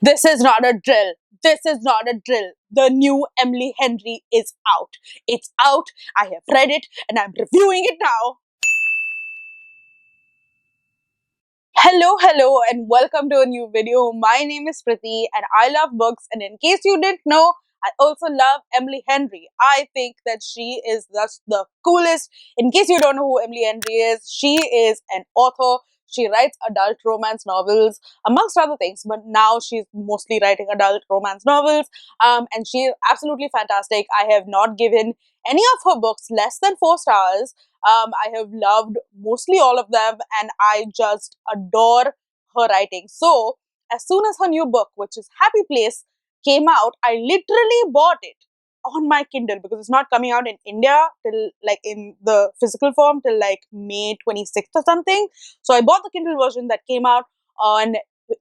This is not a drill. This is not a drill. The new Emily Henry is out. It's out. I have read it and I'm reviewing it now. Hello, and welcome to a new video. My name is Priti, and I love books. And in case you didn't know, I also love Emily Henry. I think that she is just the coolest. In case you don't know who Emily Henry is, she is an author. She writes adult romance novels, amongst other things, but now she's mostly writing adult romance novels. And she is absolutely fantastic. I have not given any of her books less than 4 stars. I have loved mostly all of them, and I just adore her writing. So, as soon as her new book, which is Happy Place, came out, I literally bought it on my Kindle because it's not coming out in India till like in the physical form till like May 26th or something. So, I bought the Kindle version that came out on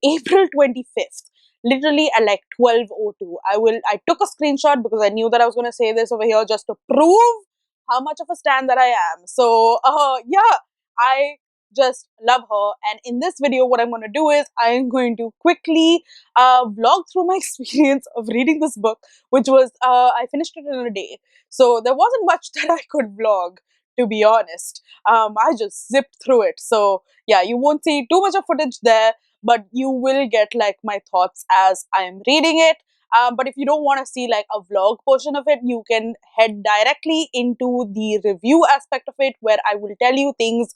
April 25th. Literally at like 12:02. I took a screenshot because I knew that I was going to say this over here just to prove how much of a stan that I am. So, yeah, I just love her. And in this video, what I'm going to do is I'm going to quickly vlog through my experience of reading this book, which was, I finished it in a day. So there wasn't much that I could vlog, to be honest. I just zipped through it. So yeah, you won't see too much of footage there, but you will get like my thoughts as I'm reading it. But if you don't want to see like a vlog portion of it, you can head directly into the review aspect of it, where I will tell you things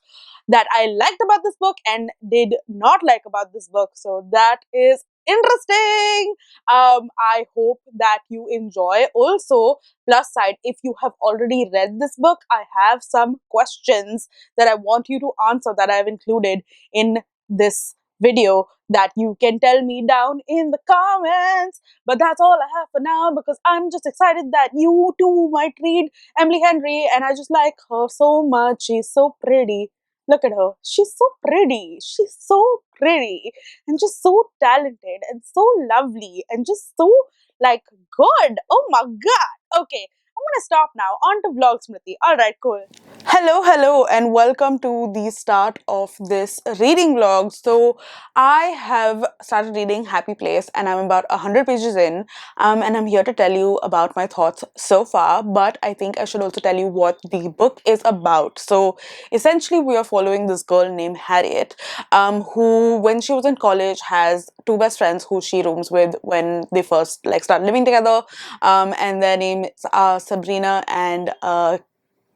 that I liked about this book and did not like about this book. So that is interesting. I hope that you enjoy. Also, plus side, if you have already read this book, I have some questions that I want you to answer that I have included in this video that you can tell me down in the comments. But that's all I have for now because I'm just excited that you too might read Emily Henry, and I just like her so much. She's so pretty. Look at her. She's so pretty. She's so pretty and just so talented and so lovely and just so like good. Oh my god. Okay, I'm gonna stop now. On to vlog, Smriti. Alright, cool. Hello, and welcome to the start of this reading vlog. So, I have started reading Happy Place, and I'm about 100 pages in, and I'm here to tell you about my thoughts so far. But I think I should also tell you what the book is about. So, essentially, we are following this girl named Harriet, who, when she was in college, has two best friends who she rooms with when they first like start living together, and their names are Sabrina and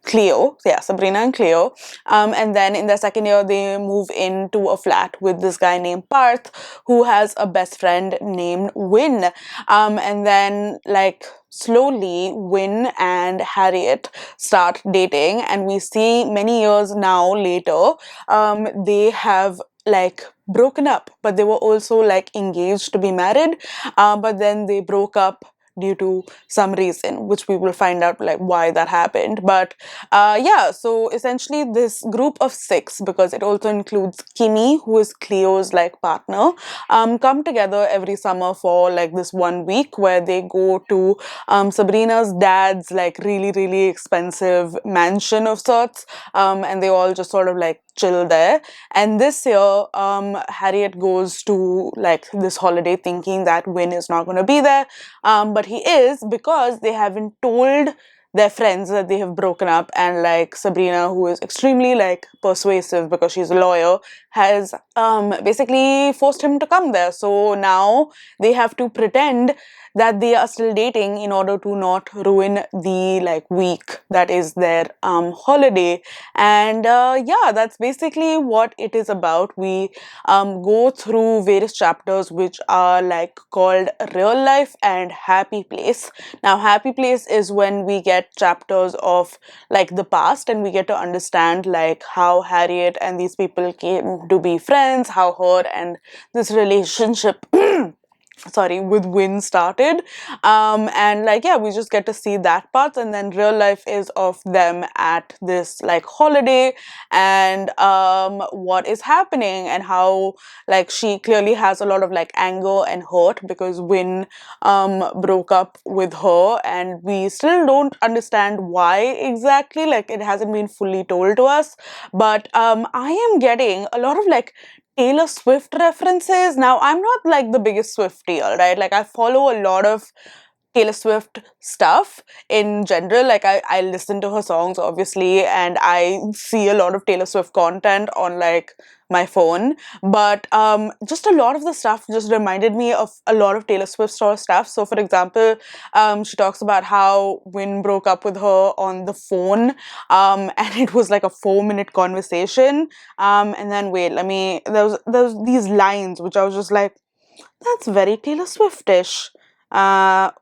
Cleo. Yeah, Sabrina and Cleo. And then in their second year, they move into a flat with this guy named Parth, who has a best friend named Win. And then, like, slowly, Win and Harriet start dating, and we see many years now later, they have like broken up, but they were also like engaged to be married, but then they broke up due to some reason, which we will find out like why that happened. But yeah, so essentially this group of 6, because it also includes Kimmy, who is Cleo's like partner, come together every summer for like this 1 week where they go to Sabrina's dad's like really expensive mansion of sorts, and they all just sort of like chill there. And this year, Harriet goes to like this holiday thinking that Win is not going to be there, but he is, because they haven't told their friends that they have broken up. And like Sabrina, who is extremely like persuasive because she's a lawyer, has basically forced him to come there. So now they have to pretend that they are still dating in order to not ruin the like week that is their holiday. And yeah, that's basically what it is about. We go through various chapters which are like called Real Life and Happy Place. Now, Happy Place is when we get chapters of like the past, and we get to understand like how Harriet and these people came to be friends, how her and this relationship sorry, with Win started. And like, yeah, we just get to see that part. And then Real Life is of them at this like holiday, and what is happening, and how like she clearly has a lot of like anger and hurt because Win broke up with her, and we still don't understand why exactly. Like, it hasn't been fully told to us, but I am getting a lot of like Taylor Swift references. Now, I'm not like the biggest Swiftie, alright? Like, I follow a lot of Taylor Swift stuff in general. Like, I listen to her songs, obviously, and I see a lot of Taylor Swift content on like my phone. But just a lot of the stuff just reminded me of a lot of Taylor Swift sort of stuff. So, for example, she talks about how Win broke up with her on the phone, and it was like a 4 minute conversation. And then wait, there was these lines which I was just like, that's very Taylor Swiftish.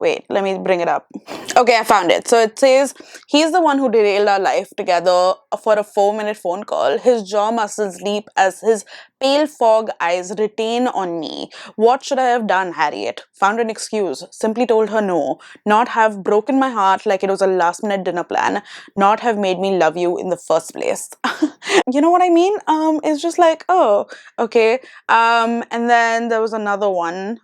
Wait, let me bring it up. Okay, I found it. So it says, he's the one who derailed our life together for a 4 minute phone call. His jaw muscles leap as his pale fog eyes retain on me. What should I have done, Harriet? Found an excuse. Simply told her no. Not have broken my heart like it was a last minute dinner plan. Not have made me love you in the first place. You know what I mean? It's just like, oh, okay. And then there was another one,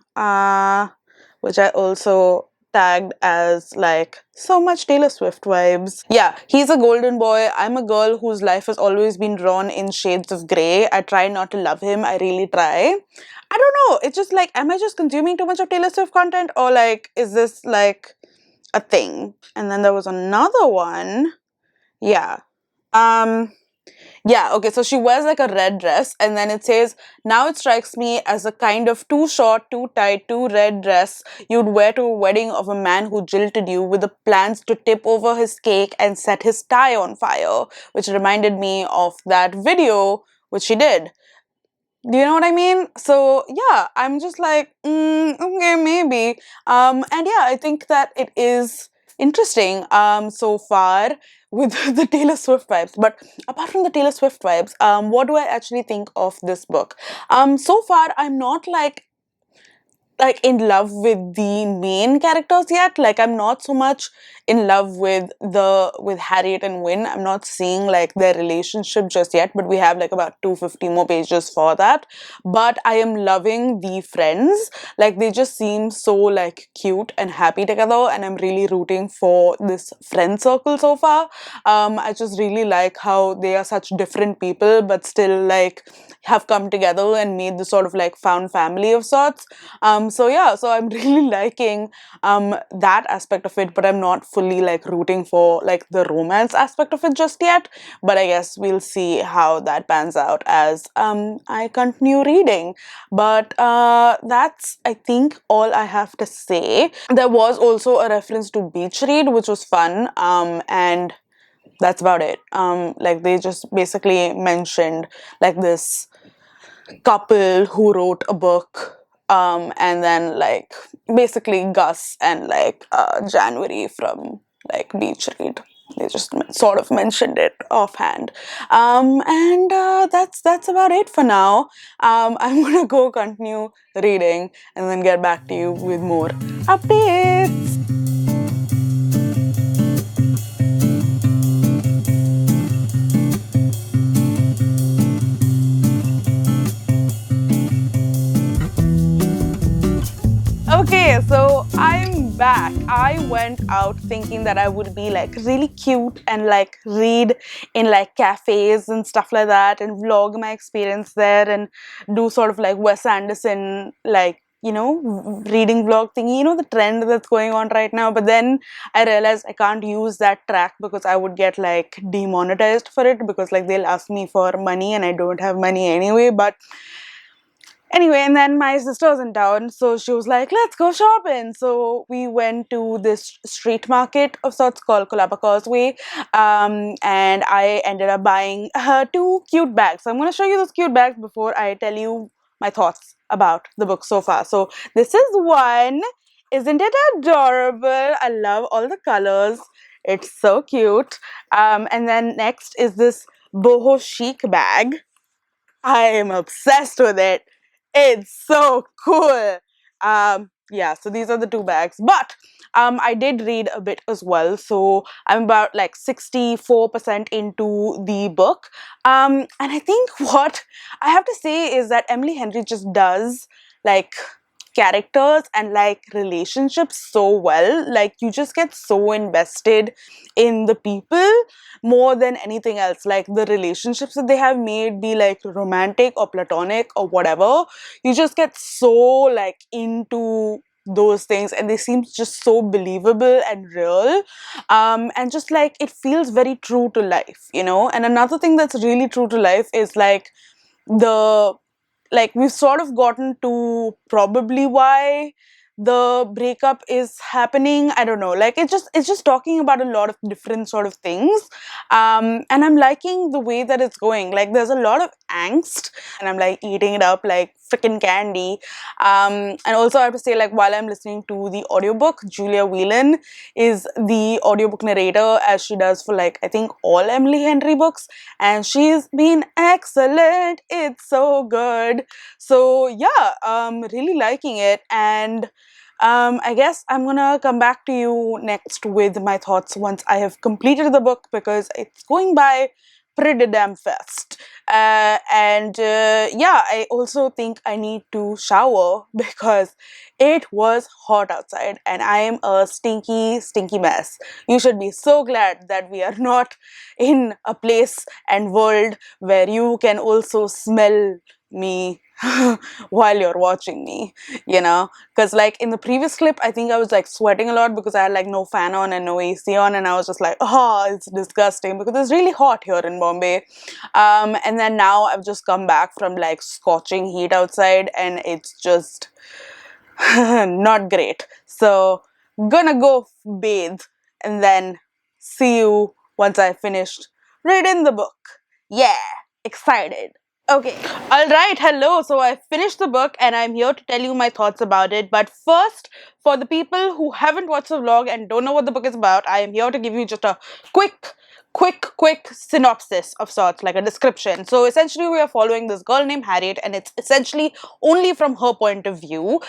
which I also tagged as like so much Taylor Swift vibes. Yeah, he's a golden boy. I'm a girl whose life has always been drawn in shades of grey. I try not to love him. I really try. I don't know. It's just like, am I just consuming too much of Taylor Swift content, or like, is this like a thing? And then there was another one. Yeah. Um, yeah, okay, so she wears like a red dress, and then it says, now it strikes me as a kind of too short, too tight, too red dress you'd wear to a wedding of a man who jilted you with the plans to tip over his cake and set his tie on fire, which reminded me of that video which she did. Do you know what I mean? So yeah, I'm just like, okay, maybe. And yeah, I think that it is interesting so far with the Taylor Swift vibes. But apart from the Taylor Swift vibes, what do I actually think of this book? So far, I'm not like in love with the main characters yet. Like, I'm not so much in love with Harriet and Win. I'm not seeing like their relationship just yet, but we have like about 250 more pages for that. But I am loving the friends. Like, they just seem so like cute and happy together, and I'm really rooting for this friend circle so far. I just really like how they are such different people but still like have come together and made this sort of like found family of sorts. So yeah, so I'm really liking that aspect of it, but I'm not fully like rooting for like the romance aspect of it just yet. But I guess we'll see how that pans out as I continue reading. But that's, I think, all I have to say. There was also a reference to beach read, which was fun, and that's about it. Like, they just basically mentioned like this couple who wrote a book, and then like basically Gus and like January from like Beach Read. They just sort of mentioned it offhand, and that's about it for now. I'm gonna go continue reading and then get back to you with more updates. Okay, so I'm back. I went out thinking that I would be like really cute and like read in like cafes and stuff like that and vlog my experience there and do sort of like Wes Anderson, like, you know, reading vlog thingy, you know, the trend that's going on right now. But then I realized I can't use that track because I would get like demonetized for it, because like they'll ask me for money and I don't have money anyway. But anyway, and then my sister was in town, so she was like, let's go shopping. So we went to this street market of sorts called Colaba Causeway, and I ended up buying two cute bags. So I'm going to show you those cute bags before I tell you my thoughts about the book so far. So this is one. Isn't it adorable? I love all the colors. It's so cute. And then next is this boho chic bag. I am obsessed with it. It's so cool. Yeah, so these are the two bags. But I did read a bit as well. So I'm about like 64% into the book. And I think what I have to say is that Emily Henry just does like characters and like relationships so well. Like you just get so invested in the people more than anything else. Like the relationships that they have made, be like romantic or platonic or whatever, you just get so like into those things, and they seem just so believable and real, and just like it feels very true to life, you know. And another thing that's really true to life is like the like we've sort of gotten to probably why the breakup is happening. I don't know, like it's just talking about a lot of different sort of things, and I'm liking the way that it's going. Like there's a lot of angst, and I'm like eating it up like freaking candy. And also I have to say, like while I'm listening to the audiobook, Julia Whelan is the audiobook narrator, as she does for like I think all Emily Henry books, and she's been excellent. It's so good. So yeah, really liking it. And I guess I'm gonna come back to you next with my thoughts once I have completed the book, because it's going by pretty damn fast. And yeah, I also think I need to shower because it was hot outside and I am a stinky, stinky mess. You should be so glad that we are not in a place and world where you can also smell me while you're watching me, you know. Because like in the previous clip, I think I was like sweating a lot because I had like no fan on and no AC on, and I was just like, oh, it's disgusting because it's really hot here in Bombay. And then now I've just come back from like scorching heat outside, and it's just not great. So gonna go bathe and then see you once I finished reading the book. Yeah, excited. Okay, alright, hello. So I finished the book and I'm here to tell you my thoughts about it. But first, for the people who haven't watched the vlog and don't know what the book is about, I am here to give you just a quick synopsis of sorts, like a description. So essentially we are following this girl named Harriet, and it's essentially only from her point of view.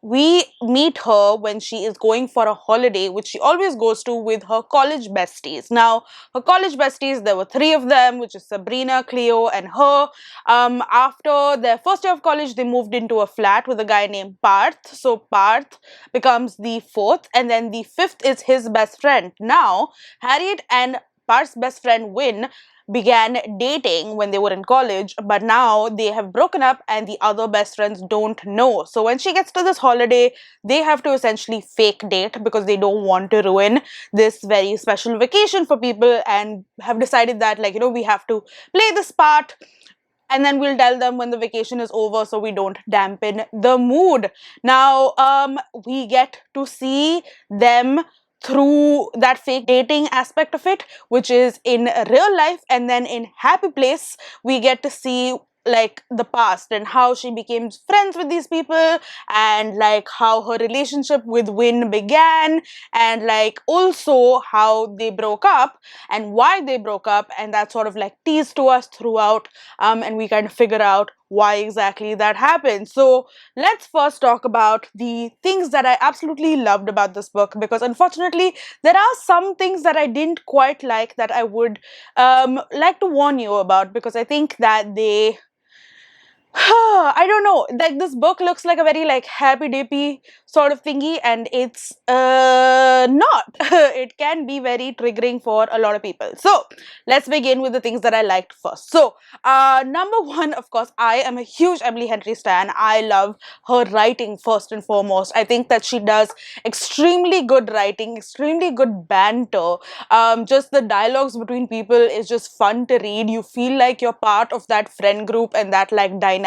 We meet her when she is going for a holiday, which she always goes to with her college besties. Now, her college besties, there were three of them, which is Sabrina, Cleo, and her. After their first year of college, they moved into a flat with a guy named Parth. So Parth becomes the fourth, and then the fifth is his best friend. Now, Harriet and Parth's best friend Win began dating when they were in college, but now they have broken up and the other best friends don't know. So when she gets to this holiday, they have to essentially fake date because they don't want to ruin this very special vacation for people, and have decided that, like, you know, we have to play this part and then we'll tell them when the vacation is over so we don't dampen the mood. Now, we get to see them through that fake dating aspect of it, which is in real life, and then in Happy Place we get to see like the past and how she became friends with these people, and like how her relationship with Win began, and like also how they broke up and why they broke up, and that sort of like teased to us throughout, and we kind of figure out why exactly that happened. So let's first talk about the things that I absolutely loved about this book, because unfortunately there are some things that I didn't quite like that I would like to warn you about, because I think that they I don't know, like this book looks like a very like happy dippy sort of thingy, and it's not. It can be very triggering for a lot of people. So let's begin with the things that I liked first. So number one, of course, I am a huge Emily Henry stan. I love her writing first and foremost. I think that she does extremely good writing, extremely good banter. Just the dialogues between people is just fun to read. You feel like you're part of that friend group and that like dynamic,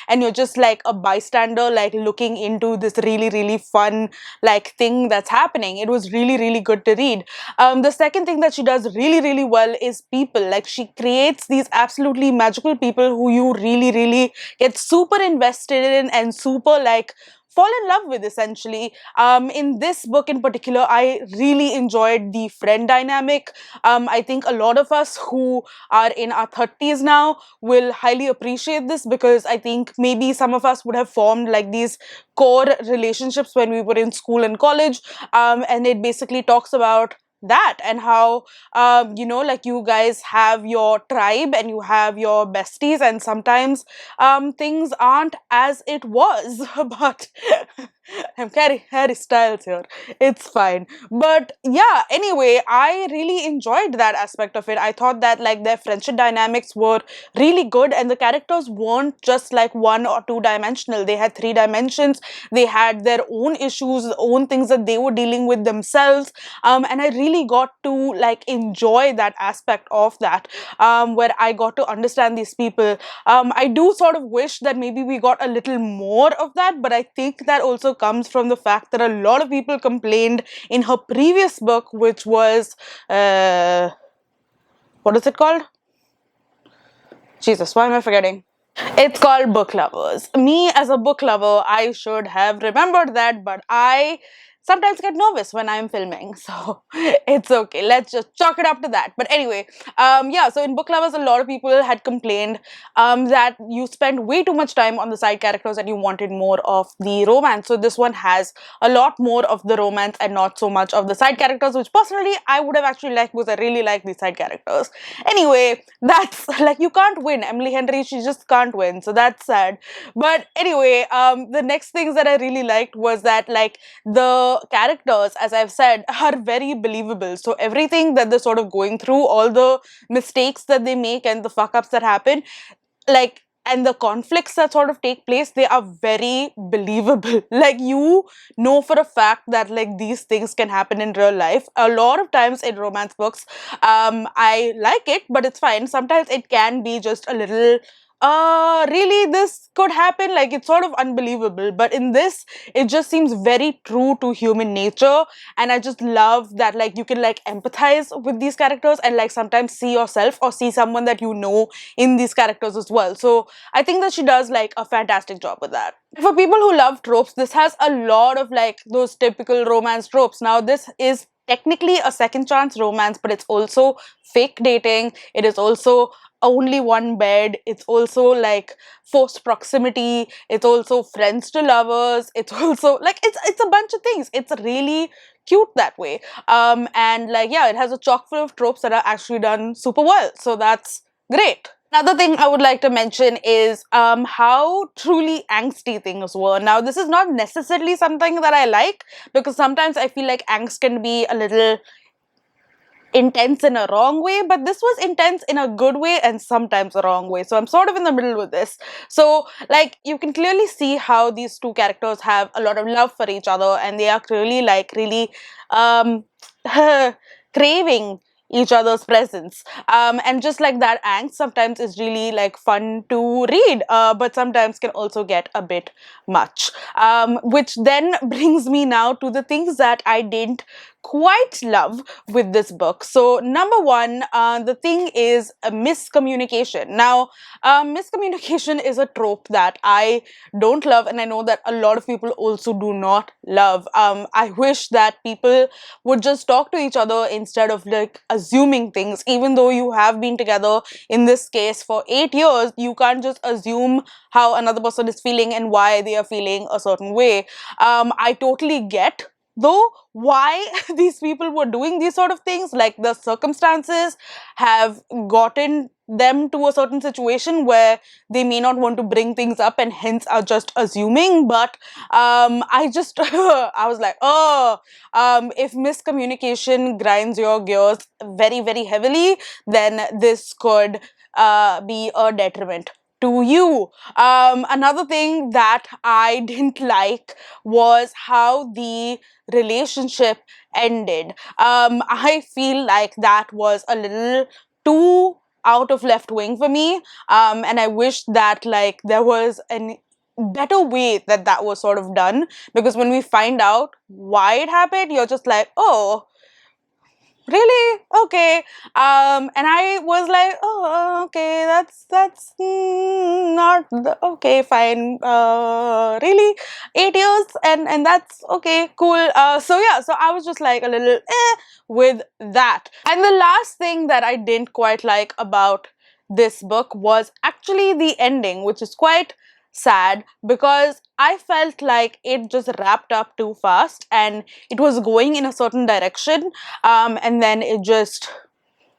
and you're just like a bystander, like looking into this really fun like thing that's happening. It was really good to read. The second thing that she does really well is people. Like she creates these absolutely magical people who you really get super invested in and super like fall in love with, essentially. In this book in particular, I really enjoyed the friend dynamic. I think a lot of us who are in our 30s now will highly appreciate this, because I think maybe some of us would have formed like these core relationships when we were in school and college, and it basically talks about that, and how you know, like, you guys have your tribe and you have your besties, and sometimes things aren't as it was. But I'm carrying Harry Styles here, it's fine. But yeah, anyway, I really enjoyed that aspect of it. I thought that, like, their friendship dynamics were really good, and the characters weren't just like one or two dimensional. They had three dimensions. They had their own issues, own things that they were dealing with themselves. And I really got to, like, enjoy that aspect of that, where I got to understand these people. I do sort of wish that maybe we got a little more of that, but I think that also comes from the fact that a lot of people complained in her previous book, which was what is it called? Jesus, why am I forgetting? It's called Book Lovers. Me, as a book lover, I should have remembered that, but I sometimes get nervous when I'm filming, so it's okay. Let's just chalk it up to that. But anyway, yeah, so in Book Lovers, a lot of people had complained that you spend way too much time on the side characters and you wanted more of the romance. So this one has a lot more of the romance and not so much of the side characters, which personally I would have actually liked, because I really like these side characters. Anyway, that's like, you can't win. Emily Henry, she just can't win, so that's sad. But anyway, the next things that I really liked was that, like, the characters, as I've said, are very believable. So everything that they're sort of going through, all the mistakes that they make and the fuck ups that happen, like, and the conflicts that sort of take place, they are very believable. Like, you know for a fact that, like, these things can happen in real life. A lot of times in romance books, I like it, but it's fine. Sometimes it can be just a little really, this could happen, like, it's sort of unbelievable. But in this, it just seems very true to human nature, and I just love that, like, you can, like, empathize with these characters and, like, sometimes see yourself or see someone that you know in these characters as well. So I think that she does, like, a fantastic job with that. For people who love tropes, this has a lot of, like, those typical romance tropes. Now, this is technically a second chance romance, but it's also fake dating. It is also only one bed. It's also, like, forced proximity. It's also friends to lovers. It's also, like, it's a bunch of things. It's really cute that way. And, like, yeah, it has a chock full of tropes that are actually done super well. So that's great. Another thing I would like to mention is how truly angsty things were. Now, this is not necessarily something that I like, because sometimes I feel like angst can be a little intense in a wrong way, but this was intense in a good way and sometimes a wrong way. So I'm sort of in the middle with this. So, like, you can clearly see how these two characters have a lot of love for each other, and they are clearly, like, really craving each other's presence. And just like that, angst sometimes is really, like, fun to read, but sometimes can also get a bit much. Which then brings me now to the things that I didn't quite love with this book. So number one, the thing is miscommunication. Now, miscommunication is a trope that I don't love, and I know that a lot of people also do not love. I wish that people would just talk to each other instead of, like, assuming things. Even though you have been together, in this case, for 8 years, you can't just assume how another person is feeling and why they are feeling a certain way. I totally get, though, why these people were doing these sort of things. Like, the circumstances have gotten them to a certain situation where they may not want to bring things up and hence are just assuming. But I just I was like, oh, if miscommunication grinds your gears very, very heavily, then this could be a detriment to you. Another thing that I didn't like was how the relationship ended. I feel like that was a little too out of left wing for me, and I wish that, like, there was an better way that that was sort of done, because when we find out why it happened, you're just like, oh, really? Okay. And I was like, oh, okay, that's not okay, fine. Really, 8 years, and that's okay, cool. So yeah, so I was just like a little with that. And the last thing that I didn't quite like about this book was actually the ending, which is quite sad because I felt like it just wrapped up too fast and it was going in a certain direction, and then it just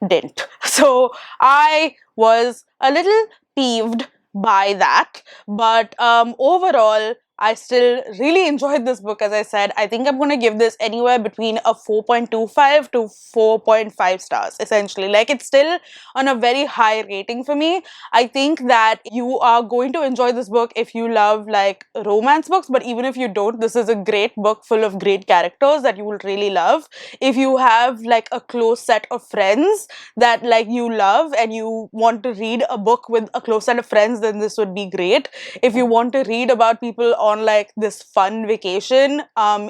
didn't. So I was a little peeved by that, but overall, I still really enjoyed this book. As I said, I think I'm going to give this anywhere between a 4.25 to 4.5 stars, essentially. Like, it's still on a very high rating for me. I think that you are going to enjoy this book if you love like romance books, but even if you don't, this is a great book full of great characters that you will really love. If you have like a close set of friends that like you love and you want to read a book with a close set of friends, then this would be great. If you want to read about people on like this fun vacation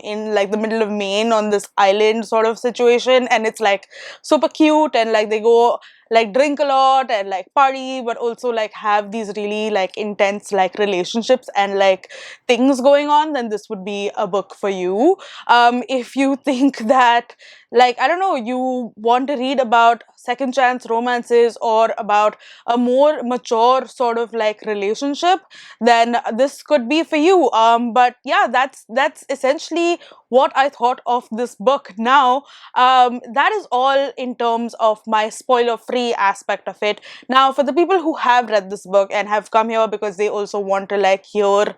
in like the middle of Maine on this island sort of situation, and it's like super cute and like they go like drink a lot and like party, but also like have these really like intense like relationships and like things going on, then this would be a book for you. If you think that like, I don't know, you want to read about second chance romances or about a more mature sort of like relationship, then this could be for you. But yeah, that's essentially what I thought of this book. Now that is all in terms of my spoiler free aspect of it. Now, for the people who have read this book and have come here because they also want to like hear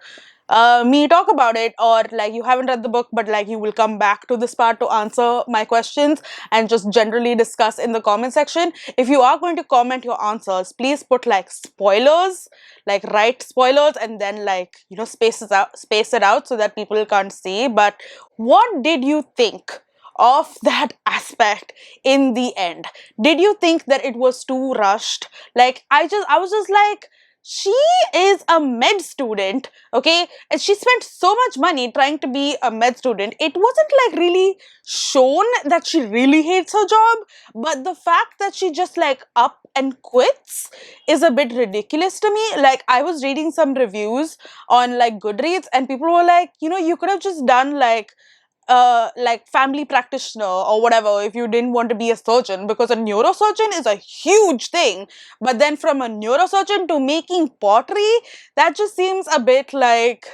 me talk about it, or like you haven't read the book but like you will come back to this part to answer my questions and just generally discuss in the comment section, if you are going to comment your answers, please put like spoilers, like write spoilers and then like, you know, space it out so that people can't see. But what did you think of that aspect in the end? Did you think that it was too rushed? Like, I was just like, she is a med student, okay, and she spent so much money trying to be a med student. It wasn't like really shown that she really hates her job, but the fact that she just like up and quits is a bit ridiculous to me. Like, I was reading some reviews on like Goodreads and people were like, you know, you could have just done like family practitioner or whatever if you didn't want to be a surgeon, because a neurosurgeon is a huge thing. But then from a neurosurgeon to making pottery, that just seems a bit like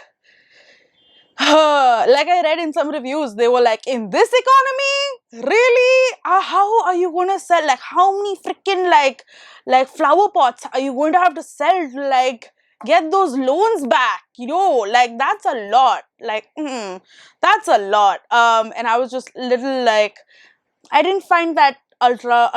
like I read in some reviews, they were like, in this economy, really? How are you gonna sell? Like, how many freaking like flower pots are you going to have to sell to like get those loans back? You know, like that's a lot. Like, that's a lot. And I was just little like, I didn't find that ultra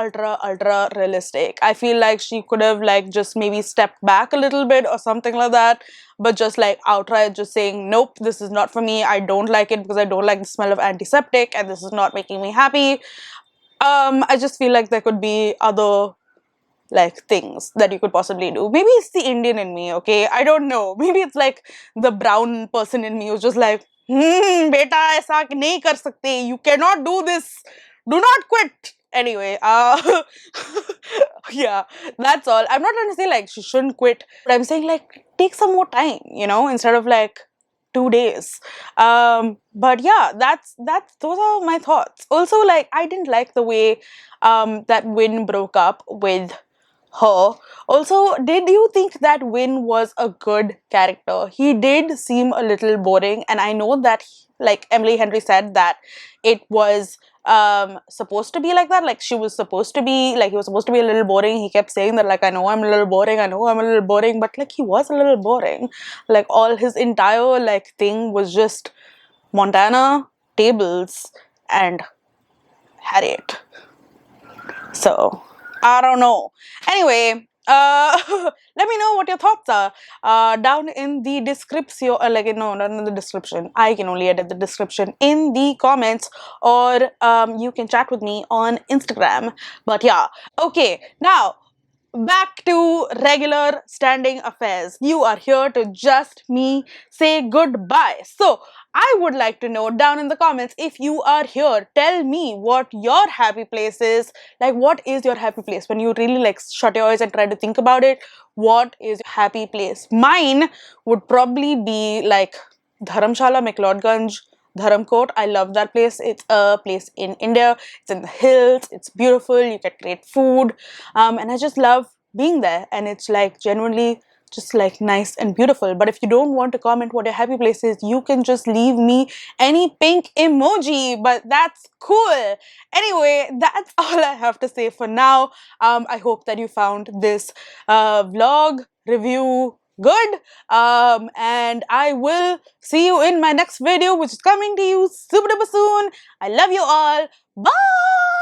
realistic. I feel like she could have like just maybe stepped back a little bit or something like that, but just like outright just saying, nope, this is not for me. I don't like it because I don't like the smell of antiseptic and this is not making me happy. I just feel like there could be other like things that you could possibly do. Maybe it's the Indian in me, okay? I don't know. Maybe it's like the brown person in me who's just like, beta aisa nahi kar sakte. You cannot do this. Do not quit. Anyway, yeah, that's all. I'm not trying to say like she shouldn't quit, but I'm saying like take some more time, you know, instead of like 2 days. But yeah, that's those are my thoughts. Also, like I didn't like the way that Win broke up with her. Also, did you think that Win was a good character? He did seem a little boring, and I know that like Emily Henry said that it was supposed to be like that. Like she was supposed to be like, he was supposed to be a little boring. He kept saying that like, I know I'm a little boring, I know I'm a little boring, but like he was a little boring. Like all his entire like thing was just Montana, tables, and Harriet. So I don't know. Anyway, let me know what your thoughts are down in the description, like no, not in the description. I can only edit the description in the comments, or you can chat with me on Instagram. But yeah, okay. Now back to regular standing affairs. You are here to just me say goodbye. So I would like to know down in the comments, if you are here, tell me what your happy place is. Like, what is your happy place? When you really like shut your eyes and try to think about it, what is your happy place? Mine would probably be like Dharamshala, McLeodganj, Dharamkot. I love that place. It's a place in India. It's in the hills. It's beautiful. You get great food. And I just love being there. And it's like genuinely just like nice and beautiful. But if you don't want to comment what your happy place is, you can just leave me any pink emoji, but that's cool. Anyway, that's all I have to say for now. I hope that you found this vlog review good, and I will see you in my next video, which is coming to you super duper soon. I love you all. Bye.